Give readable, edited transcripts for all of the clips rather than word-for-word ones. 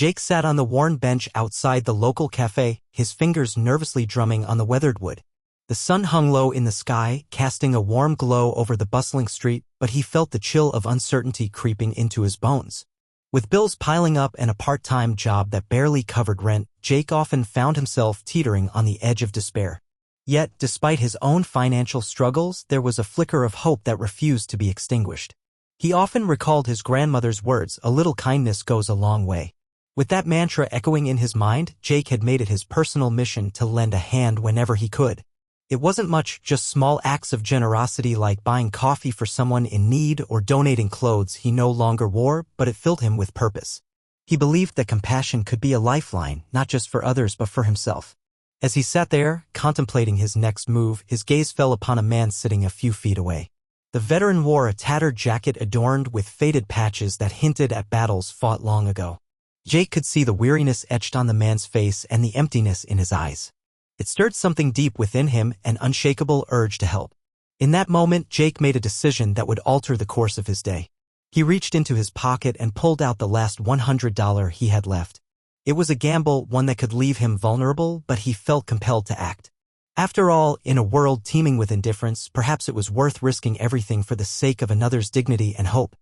Jake sat on the worn bench outside the local cafe, his fingers nervously drumming on the weathered wood. The sun hung low in the sky, casting a warm glow over the bustling street, but he felt the chill of uncertainty creeping into his bones. With bills piling up and a part-time job that barely covered rent, Jake often found himself teetering on the edge of despair. Yet, despite his own financial struggles, there was a flicker of hope that refused to be extinguished. He often recalled his grandmother's words, "A little kindness goes a long way." With that mantra echoing in his mind, Jake had made it his personal mission to lend a hand whenever he could. It wasn't much, just small acts of generosity like buying coffee for someone in need or donating clothes he no longer wore, but it filled him with purpose. He believed that compassion could be a lifeline, not just for others but for himself. As he sat there, contemplating his next move, his gaze fell upon a man sitting a few feet away. The veteran wore a tattered jacket adorned with faded patches that hinted at battles fought long ago. Jake could see the weariness etched on the man's face and the emptiness in his eyes. It stirred something deep within him, an unshakable urge to help. In that moment, Jake made a decision that would alter the course of his day. He reached into his pocket and pulled out the last $100 he had left. It was a gamble, one that could leave him vulnerable, but he felt compelled to act. After all, in a world teeming with indifference, perhaps it was worth risking everything for the sake of another's dignity and hope.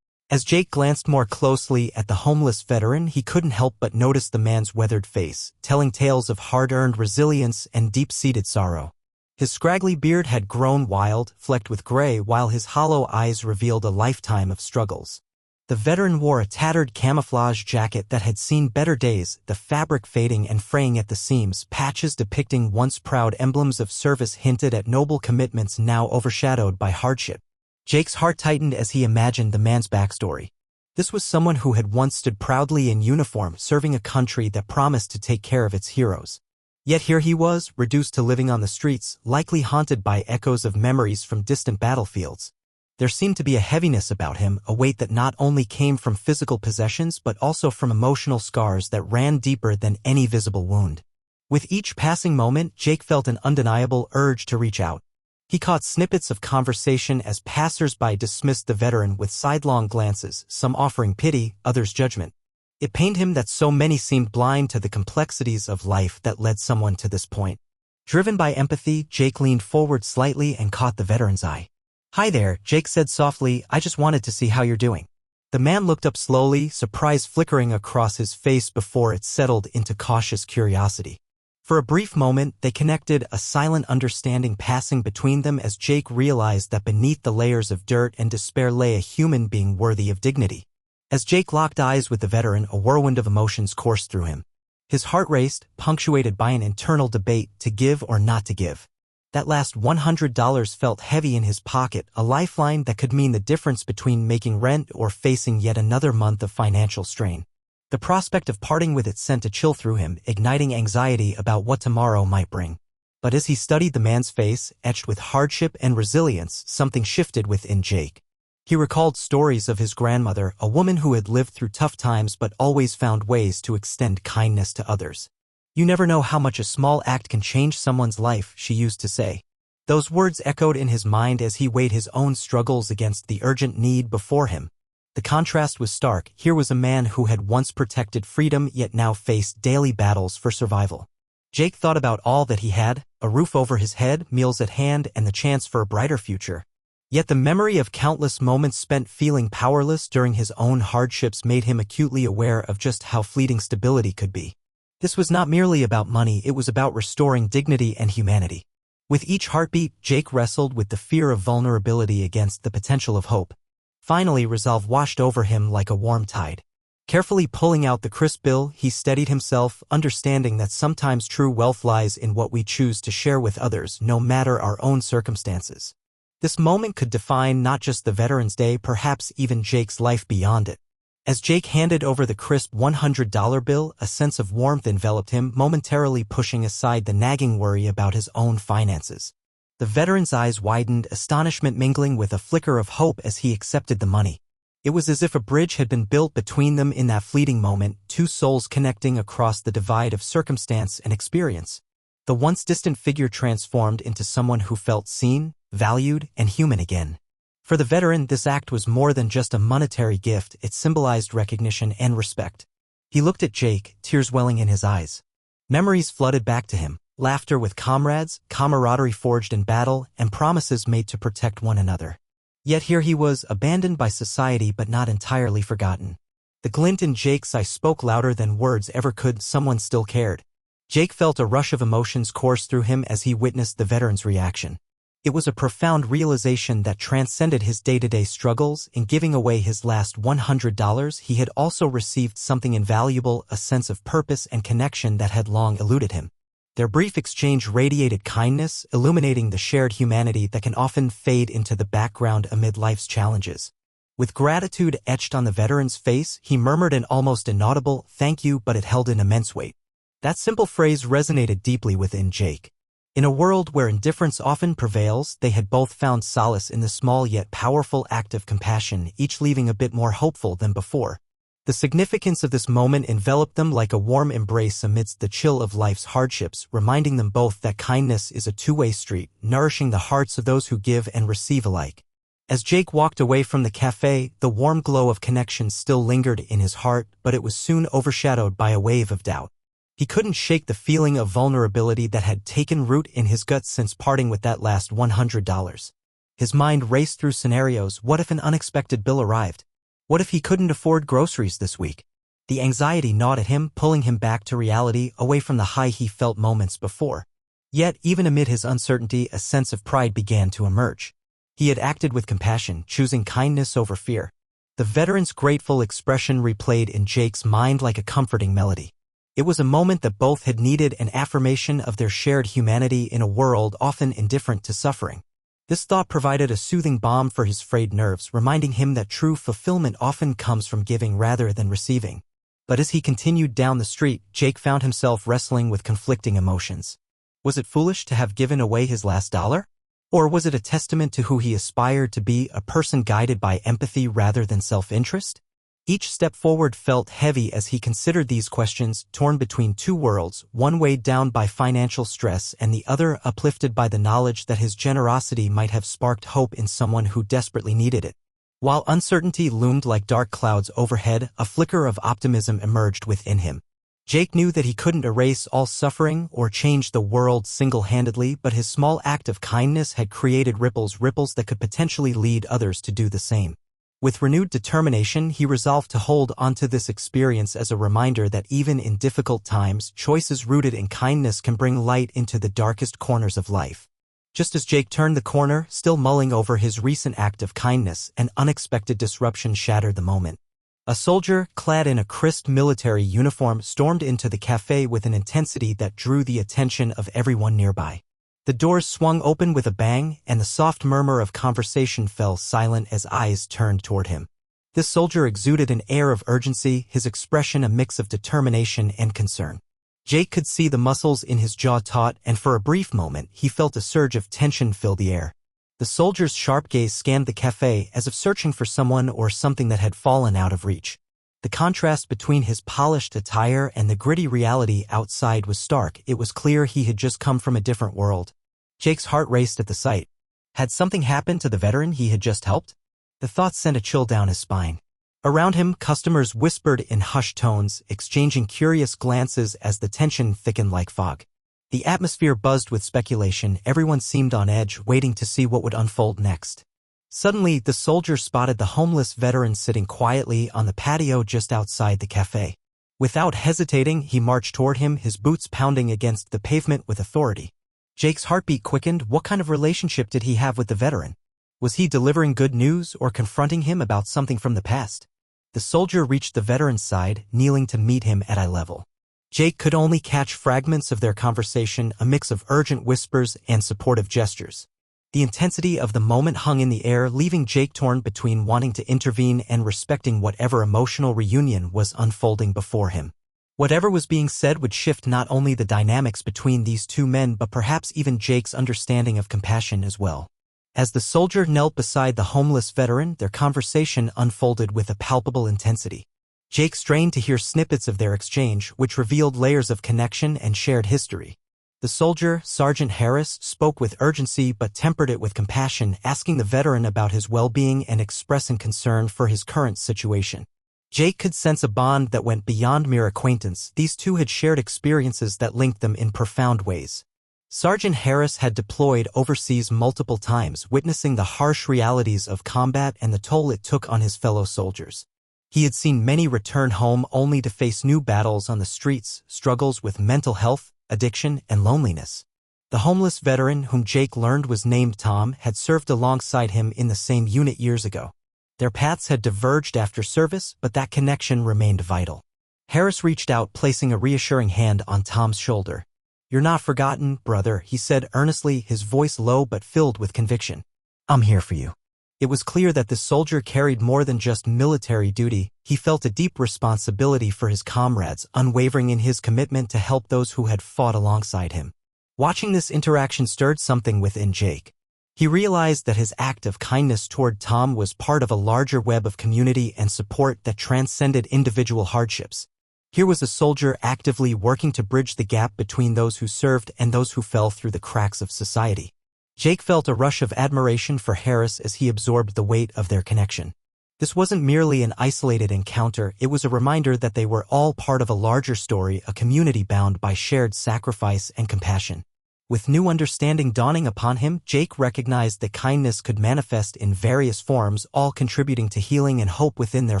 As Jake glanced more closely at the homeless veteran, he couldn't help but notice the man's weathered face, telling tales of hard-earned resilience and deep-seated sorrow. His scraggly beard had grown wild, flecked with gray, while his hollow eyes revealed a lifetime of struggles. The veteran wore a tattered camouflage jacket that had seen better days, the fabric fading and fraying at the seams, patches depicting once proud emblems of service hinted at noble commitments now overshadowed by hardship. Jake's heart tightened as he imagined the man's backstory. This was someone who had once stood proudly in uniform, serving a country that promised to take care of its heroes. Yet here he was, reduced to living on the streets, likely haunted by echoes of memories from distant battlefields. There seemed to be a heaviness about him, a weight that not only came from physical possessions but also from emotional scars that ran deeper than any visible wound. With each passing moment, Jake felt an undeniable urge to reach out. He caught snippets of conversation as passers-by dismissed the veteran with sidelong glances, some offering pity, others judgment. It pained him that so many seemed blind to the complexities of life that led someone to this point. Driven by empathy, Jake leaned forward slightly and caught the veteran's eye. "Hi there," Jake said softly, "I just wanted to see how you're doing." The man looked up slowly, surprise flickering across his face before it settled into cautious curiosity. For a brief moment, they connected, a silent understanding passing between them as Jake realized that beneath the layers of dirt and despair lay a human being worthy of dignity. As Jake locked eyes with the veteran, a whirlwind of emotions coursed through him. His heart raced, punctuated by an internal debate, to give or not to give. That last $100 felt heavy in his pocket, a lifeline that could mean the difference between making rent or facing yet another month of financial strain. The prospect of parting with it sent a chill through him, igniting anxiety about what tomorrow might bring. But as he studied the man's face, etched with hardship and resilience, something shifted within Jake. He recalled stories of his grandmother, a woman who had lived through tough times but always found ways to extend kindness to others. "You never know how much a small act can change someone's life," she used to say. Those words echoed in his mind as he weighed his own struggles against the urgent need before him. The contrast was stark. Here was a man who had once protected freedom yet now faced daily battles for survival. Jake thought about all that he had, a roof over his head, meals at hand, and the chance for a brighter future. Yet the memory of countless moments spent feeling powerless during his own hardships made him acutely aware of just how fleeting stability could be. This was not merely about money, it was about restoring dignity and humanity. With each heartbeat, Jake wrestled with the fear of vulnerability against the potential of hope. Finally, resolve washed over him like a warm tide. Carefully pulling out the crisp bill, he steadied himself, understanding that sometimes true wealth lies in what we choose to share with others, no matter our own circumstances. This moment could define not just the veteran's day, perhaps even Jake's life beyond it. As Jake handed over the crisp $100 bill, a sense of warmth enveloped him, momentarily pushing aside the nagging worry about his own finances. The veteran's eyes widened, astonishment mingling with a flicker of hope as he accepted the money. It was as if a bridge had been built between them in that fleeting moment, two souls connecting across the divide of circumstance and experience. The once distant figure transformed into someone who felt seen, valued, and human again. For the veteran, this act was more than just a monetary gift, it symbolized recognition and respect. He looked at Jake, tears welling in his eyes. Memories flooded back to him, laughter with comrades, camaraderie forged in battle, and promises made to protect one another. Yet here he was, abandoned by society but not entirely forgotten. The glint in Jake's eye spoke louder than words ever could. Someone still cared. Jake felt a rush of emotions course through him as he witnessed the veteran's reaction. It was a profound realization that transcended his day-to-day struggles. In giving away his last $100, he had also received something invaluable, a sense of purpose and connection that had long eluded him. Their brief exchange radiated kindness, illuminating the shared humanity that can often fade into the background amid life's challenges. With gratitude etched on the veteran's face, he murmured an almost inaudible "thank you," but it held an immense weight. That simple phrase resonated deeply within Jake. In a world where indifference often prevails, they had both found solace in the small yet powerful act of compassion, each leaving a bit more hopeful than before. The significance of this moment enveloped them like a warm embrace amidst the chill of life's hardships, reminding them both that kindness is a two-way street, nourishing the hearts of those who give and receive alike. As Jake walked away from the cafe, the warm glow of connection still lingered in his heart, but it was soon overshadowed by a wave of doubt. He couldn't shake the feeling of vulnerability that had taken root in his gut since parting with that last $100. His mind raced through scenarios. What if an unexpected bill arrived? What if he couldn't afford groceries this week? The anxiety gnawed at him, pulling him back to reality, away from the high he felt moments before. Yet, even amid his uncertainty, a sense of pride began to emerge. He had acted with compassion, choosing kindness over fear. The veteran's grateful expression replayed in Jake's mind like a comforting melody. It was a moment that both had needed, an affirmation of their shared humanity in a world often indifferent to suffering. This thought provided a soothing balm for his frayed nerves, reminding him that true fulfillment often comes from giving rather than receiving. But as he continued down the street, Jake found himself wrestling with conflicting emotions. Was it foolish to have given away his last dollar? Or was it a testament to who he aspired to be, a person guided by empathy rather than self-interest? Each step forward felt heavy as he considered these questions, torn between two worlds, one weighed down by financial stress and the other uplifted by the knowledge that his generosity might have sparked hope in someone who desperately needed it. While uncertainty loomed like dark clouds overhead, a flicker of optimism emerged within him. Jake knew that he couldn't erase all suffering or change the world single-handedly, but his small act of kindness had created ripples that could potentially lead others to do the same. With renewed determination, he resolved to hold onto this experience as a reminder that even in difficult times, choices rooted in kindness can bring light into the darkest corners of life. Just as Jake turned the corner, still mulling over his recent act of kindness, an unexpected disruption shattered the moment. A soldier, clad in a crisp military uniform, stormed into the cafe with an intensity that drew the attention of everyone nearby. The doors swung open with a bang, and the soft murmur of conversation fell silent as eyes turned toward him. This soldier exuded an air of urgency, his expression a mix of determination and concern. Jake could see the muscles in his jaw taut, and for a brief moment he felt a surge of tension fill the air. The soldier's sharp gaze scanned the cafe as if searching for someone or something that had fallen out of reach. The contrast between his polished attire and the gritty reality outside was stark. It was clear he had just come from a different world. Jake's heart raced at the sight. Had something happened to the veteran he had just helped? The thought sent a chill down his spine. Around him, customers whispered in hushed tones, exchanging curious glances as the tension thickened like fog. The atmosphere buzzed with speculation. Everyone seemed on edge, waiting to see what would unfold next. Suddenly, the soldier spotted the homeless veteran sitting quietly on the patio just outside the cafe. Without hesitating, he marched toward him, his boots pounding against the pavement with authority. Jake's heartbeat quickened. What kind of relationship did he have with the veteran? Was he delivering good news or confronting him about something from the past? The soldier reached the veteran's side, kneeling to meet him at eye level. Jake could only catch fragments of their conversation, a mix of urgent whispers and supportive gestures. The intensity of the moment hung in the air, leaving Jake torn between wanting to intervene and respecting whatever emotional reunion was unfolding before him. Whatever was being said would shift not only the dynamics between these two men but perhaps even Jake's understanding of compassion as well. As the soldier knelt beside the homeless veteran, their conversation unfolded with a palpable intensity. Jake strained to hear snippets of their exchange, which revealed layers of connection and shared history. The soldier, Sergeant Harris, spoke with urgency but tempered it with compassion, asking the veteran about his well-being and expressing concern for his current situation. Jake could sense a bond that went beyond mere acquaintance. These two had shared experiences that linked them in profound ways. Sergeant Harris had deployed overseas multiple times, witnessing the harsh realities of combat and the toll it took on his fellow soldiers. He had seen many return home only to face new battles on the streets, struggles with mental health, addiction, and loneliness. The homeless veteran whom Jake learned was named Tom had served alongside him in the same unit years ago. Their paths had diverged after service, but that connection remained vital. Harris reached out, placing a reassuring hand on Tom's shoulder. "You're not forgotten, brother," he said earnestly, his voice low but filled with conviction. "I'm here for you." It was clear that the soldier carried more than just military duty. He felt a deep responsibility for his comrades, unwavering in his commitment to help those who had fought alongside him. Watching this interaction stirred something within Jake. He realized that his act of kindness toward Tom was part of a larger web of community and support that transcended individual hardships. Here was a soldier actively working to bridge the gap between those who served and those who fell through the cracks of society. Jake felt a rush of admiration for Harris as he absorbed the weight of their connection. This wasn't merely an isolated encounter, it was a reminder that they were all part of a larger story, a community bound by shared sacrifice and compassion. With new understanding dawning upon him, Jake recognized that kindness could manifest in various forms, all contributing to healing and hope within their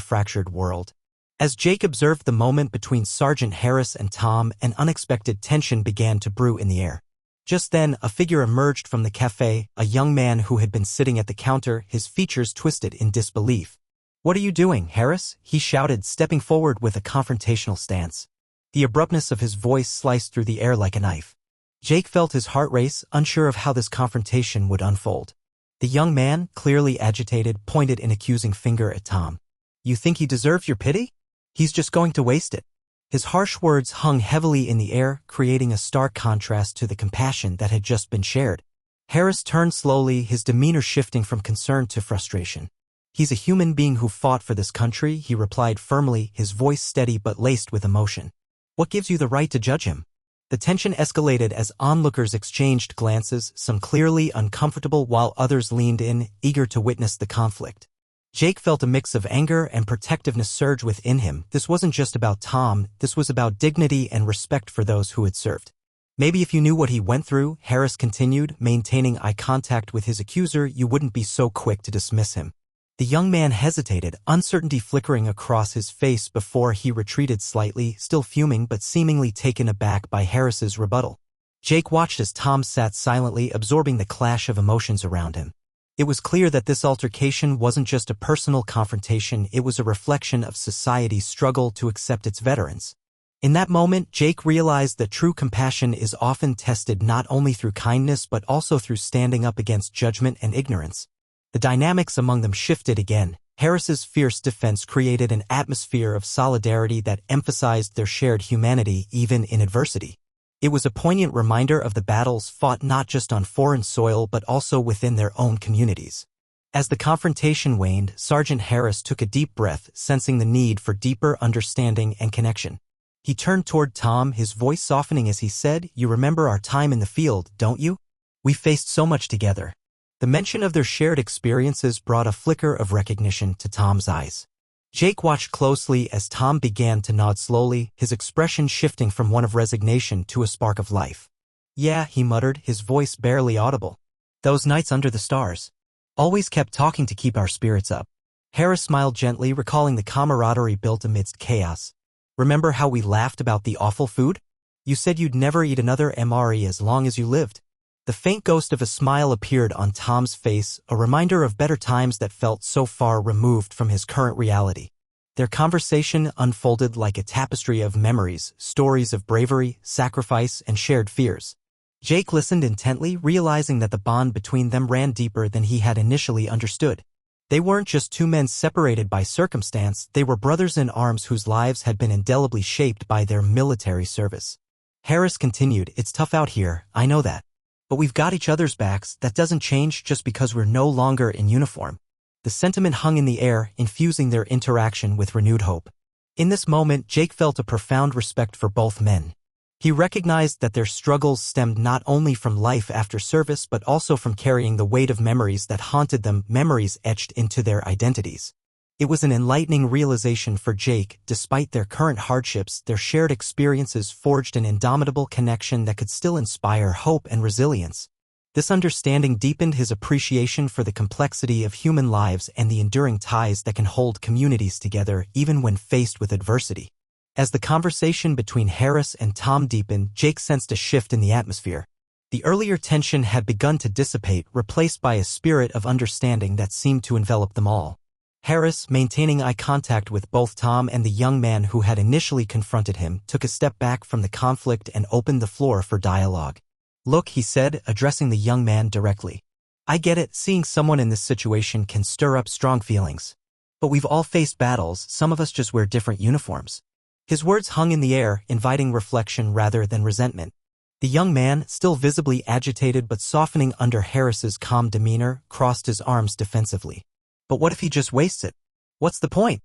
fractured world. As Jake observed the moment between Sergeant Harris and Tom, an unexpected tension began to brew in the air. Just then, a figure emerged from the cafe, a young man who had been sitting at the counter, his features twisted in disbelief. "What are you doing, Harris?" he shouted, stepping forward with a confrontational stance. The abruptness of his voice sliced through the air like a knife. Jake felt his heart race, unsure of how this confrontation would unfold. The young man, clearly agitated, pointed an accusing finger at Tom. "You think he deserves your pity? He's just going to waste it." His harsh words hung heavily in the air, creating a stark contrast to the compassion that had just been shared. Harris turned slowly, his demeanor shifting from concern to frustration. "He's a human being who fought for this country," he replied firmly, his voice steady but laced with emotion. "What gives you the right to judge him?" The tension escalated as onlookers exchanged glances, some clearly uncomfortable while others leaned in, eager to witness the conflict. Jake felt a mix of anger and protectiveness surge within him. This wasn't just about Tom, this was about dignity and respect for those who had served. "Maybe if you knew what he went through," Harris continued, maintaining eye contact with his accuser, "you wouldn't be so quick to dismiss him." The young man hesitated, uncertainty flickering across his face before he retreated slightly, still fuming but seemingly taken aback by Harris's rebuttal. Jake watched as Tom sat silently, absorbing the clash of emotions around him. It was clear that this altercation wasn't just a personal confrontation, it was a reflection of society's struggle to accept its veterans. In that moment, Jake realized that true compassion is often tested not only through kindness but also through standing up against judgment and ignorance. The dynamics among them shifted again. Harris's fierce defense created an atmosphere of solidarity that emphasized their shared humanity even in adversity. It was a poignant reminder of the battles fought not just on foreign soil but also within their own communities. As the confrontation waned, Sergeant Harris took a deep breath, sensing the need for deeper understanding and connection. He turned toward Tom, his voice softening as he said, "You remember our time in the field, don't you? We faced so much together." The mention of their shared experiences brought a flicker of recognition to Tom's eyes. Jake watched closely as Tom began to nod slowly, his expression shifting from one of resignation to a spark of life. "Yeah," he muttered, his voice barely audible. "Those nights under the stars. Always kept talking to keep our spirits up." Harris smiled gently, recalling the camaraderie built amidst chaos. "Remember how we laughed about the awful food? You said you'd never eat another MRE as long as you lived." The faint ghost of a smile appeared on Tom's face, a reminder of better times that felt so far removed from his current reality. Their conversation unfolded like a tapestry of memories, stories of bravery, sacrifice, and shared fears. Jake listened intently, realizing that the bond between them ran deeper than he had initially understood. They weren't just two men separated by circumstance, they were brothers in arms whose lives had been indelibly shaped by their military service. Harris continued, "It's tough out here, I know that. But we've got each other's backs. That doesn't change just because we're no longer in uniform." The sentiment hung in the air, infusing their interaction with renewed hope. In this moment, Jake felt a profound respect for both men. He recognized that their struggles stemmed not only from life after service but also from carrying the weight of memories that haunted them, memories etched into their identities. It was an enlightening realization for Jake. Despite their current hardships, their shared experiences forged an indomitable connection that could still inspire hope and resilience. This understanding deepened his appreciation for the complexity of human lives and the enduring ties that can hold communities together even when faced with adversity. As the conversation between Harris and Tom deepened, Jake sensed a shift in the atmosphere. The earlier tension had begun to dissipate, replaced by a spirit of understanding that seemed to envelop them all. Harris, maintaining eye contact with both Tom and the young man who had initially confronted him, took a step back from the conflict and opened the floor for dialogue. "Look," he said, addressing the young man directly. "I get it, seeing someone in this situation can stir up strong feelings. But we've all faced battles, some of us just wear different uniforms." His words hung in the air, inviting reflection rather than resentment. The young man, still visibly agitated but softening under Harris's calm demeanor, crossed his arms defensively. "But what if he just wastes it? What's the point?"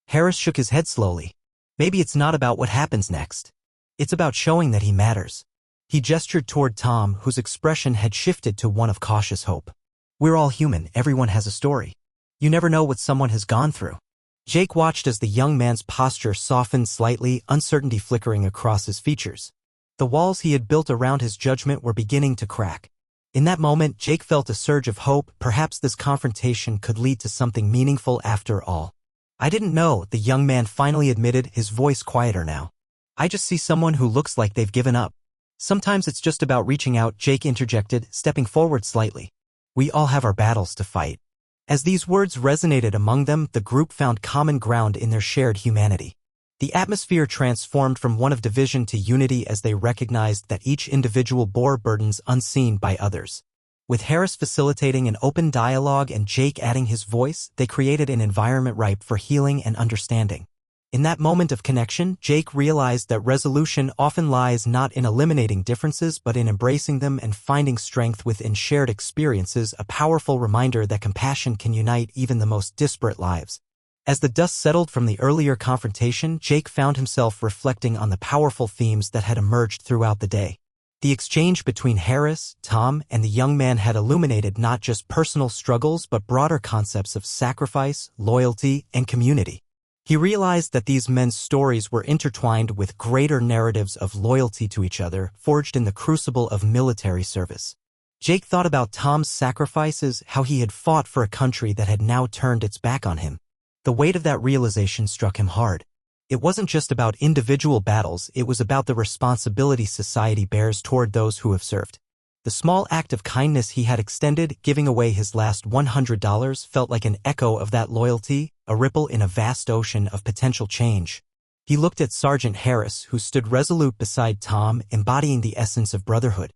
Harris shook his head slowly. "Maybe it's not about what happens next. It's about showing that he matters." He gestured toward Tom, whose expression had shifted to one of cautious hope. "We're all human, everyone has a story. You never know what someone has gone through." Jake watched as the young man's posture softened slightly, uncertainty flickering across his features. The walls he had built around his judgment were beginning to crack. In that moment, Jake felt a surge of hope. Perhaps this confrontation could lead to something meaningful after all. "I didn't know," the young man finally admitted, his voice quieter now. "I just see someone who looks like they've given up." "Sometimes it's just about reaching out," Jake interjected, stepping forward slightly. "We all have our battles to fight." As these words resonated among them, the group found common ground in their shared humanity. The atmosphere transformed from one of division to unity as they recognized that each individual bore burdens unseen by others. With Harris facilitating an open dialogue and Jake adding his voice, they created an environment ripe for healing and understanding. In that moment of connection, Jake realized that resolution often lies not in eliminating differences but in embracing them and finding strength within shared experiences, a powerful reminder that compassion can unite even the most disparate lives. As the dust settled from the earlier confrontation, Jake found himself reflecting on the powerful themes that had emerged throughout the day. The exchange between Harris, Tom, and the young man had illuminated not just personal struggles but broader concepts of sacrifice, loyalty, and community. He realized that these men's stories were intertwined with greater narratives of loyalty to each other, forged in the crucible of military service. Jake thought about Tom's sacrifices, how he had fought for a country that had now turned its back on him. The weight of that realization struck him hard. It wasn't just about individual battles, it was about the responsibility society bears toward those who have served. The small act of kindness he had extended, giving away his last $100, felt like an echo of that loyalty, a ripple in a vast ocean of potential change. He looked at Sergeant Harris, who stood resolute beside Tom, embodying the essence of brotherhood.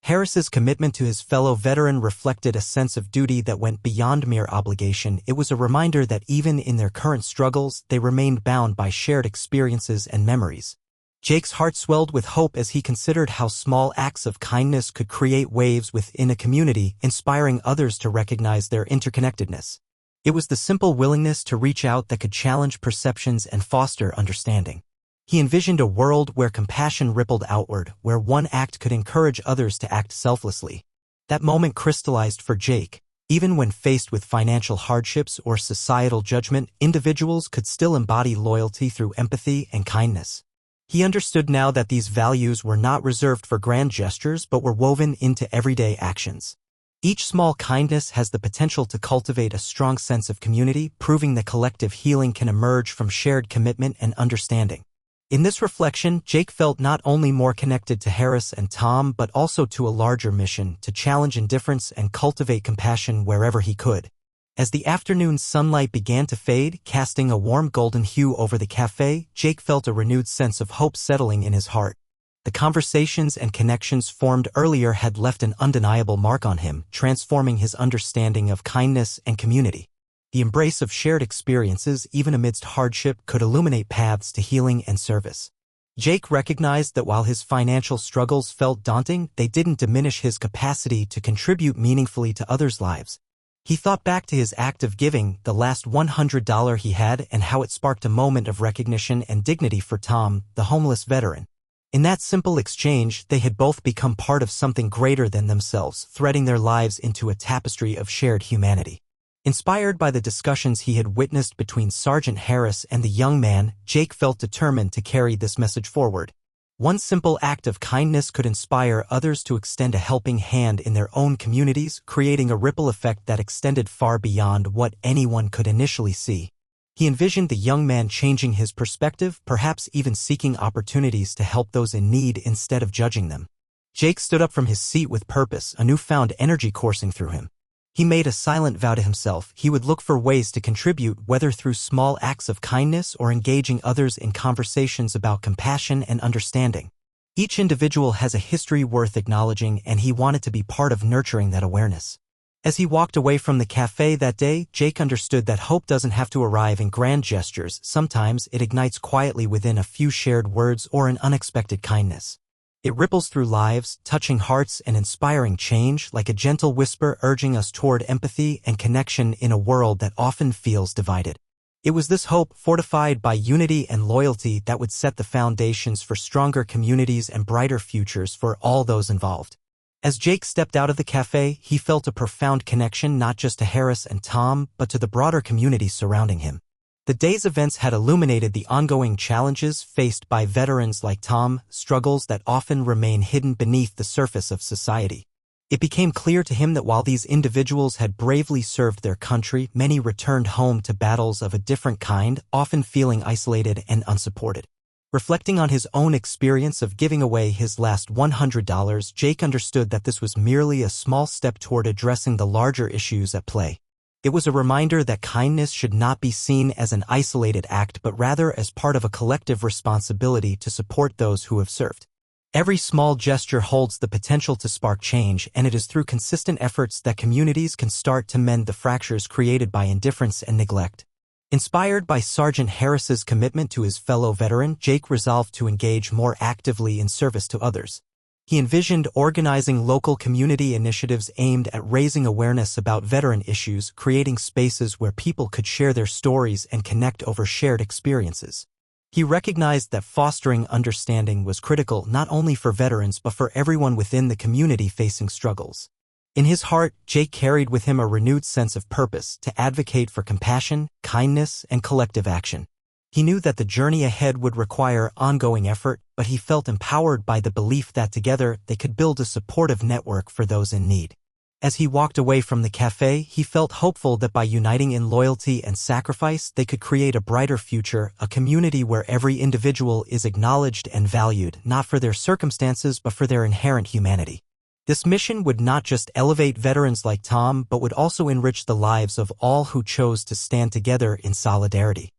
Harris's commitment to his fellow veteran reflected a sense of duty that went beyond mere obligation. It was a reminder that even in their current struggles, they remained bound by shared experiences and memories. Jake's heart swelled with hope as he considered how small acts of kindness could create waves within a community, inspiring others to recognize their interconnectedness. It was the simple willingness to reach out that could challenge perceptions and foster understanding. He envisioned a world where compassion rippled outward, where one act could encourage others to act selflessly. That moment crystallized for Jake. Even when faced with financial hardships or societal judgment, individuals could still embody loyalty through empathy and kindness. He understood now that these values were not reserved for grand gestures but were woven into everyday actions. Each small kindness has the potential to cultivate a strong sense of community, proving that collective healing can emerge from shared commitment and understanding. In this reflection, Jake felt not only more connected to Harris and Tom but also to a larger mission, to challenge indifference and cultivate compassion wherever he could. As the afternoon sunlight began to fade, casting a warm golden hue over the cafe, Jake felt a renewed sense of hope settling in his heart. The conversations and connections formed earlier had left an undeniable mark on him, transforming his understanding of kindness and community. The embrace of shared experiences, even amidst hardship, could illuminate paths to healing and service. Jake recognized that while his financial struggles felt daunting, they didn't diminish his capacity to contribute meaningfully to others' lives. He thought back to his act of giving, the last $100 he had, and how it sparked a moment of recognition and dignity for Tom, the homeless veteran. In that simple exchange, they had both become part of something greater than themselves, threading their lives into a tapestry of shared humanity. Inspired by the discussions he had witnessed between Sergeant Harris and the young man, Jake felt determined to carry this message forward. One simple act of kindness could inspire others to extend a helping hand in their own communities, creating a ripple effect that extended far beyond what anyone could initially see. He envisioned the young man changing his perspective, perhaps even seeking opportunities to help those in need instead of judging them. Jake stood up from his seat with purpose, a newfound energy coursing through him. He made a silent vow to himself. He would look for ways to contribute, whether through small acts of kindness or engaging others in conversations about compassion and understanding. Each individual has a history worth acknowledging, and he wanted to be part of nurturing that awareness. As he walked away from the cafe that day, Jake understood that hope doesn't have to arrive in grand gestures. Sometimes it ignites quietly within a few shared words or an unexpected kindness. It ripples through lives, touching hearts and inspiring change, like a gentle whisper urging us toward empathy and connection in a world that often feels divided. It was this hope, fortified by unity and loyalty, that would set the foundations for stronger communities and brighter futures for all those involved. As Jake stepped out of the cafe, he felt a profound connection not just to Harris and Tom, but to the broader community surrounding him. The day's events had illuminated the ongoing challenges faced by veterans like Tom, struggles that often remain hidden beneath the surface of society. It became clear to him that while these individuals had bravely served their country, many returned home to battles of a different kind, often feeling isolated and unsupported. Reflecting on his own experience of giving away his last $100, Jake understood that this was merely a small step toward addressing the larger issues at play. It was a reminder that kindness should not be seen as an isolated act but rather as part of a collective responsibility to support those who have served. Every small gesture holds the potential to spark change, and it is through consistent efforts that communities can start to mend the fractures created by indifference and neglect. Inspired by Sergeant Harris's commitment to his fellow veteran, Jake resolved to engage more actively in service to others. He envisioned organizing local community initiatives aimed at raising awareness about veteran issues, creating spaces where people could share their stories and connect over shared experiences. He recognized that fostering understanding was critical not only for veterans but for everyone within the community facing struggles. In his heart, Jake carried with him a renewed sense of purpose to advocate for compassion, kindness, and collective action. He knew that the journey ahead would require ongoing effort, but he felt empowered by the belief that together they could build a supportive network for those in need. As he walked away from the cafe, he felt hopeful that by uniting in loyalty and sacrifice, they could create a brighter future, a community where every individual is acknowledged and valued, not for their circumstances but for their inherent humanity. This mission would not just elevate veterans like Tom, but would also enrich the lives of all who chose to stand together in solidarity.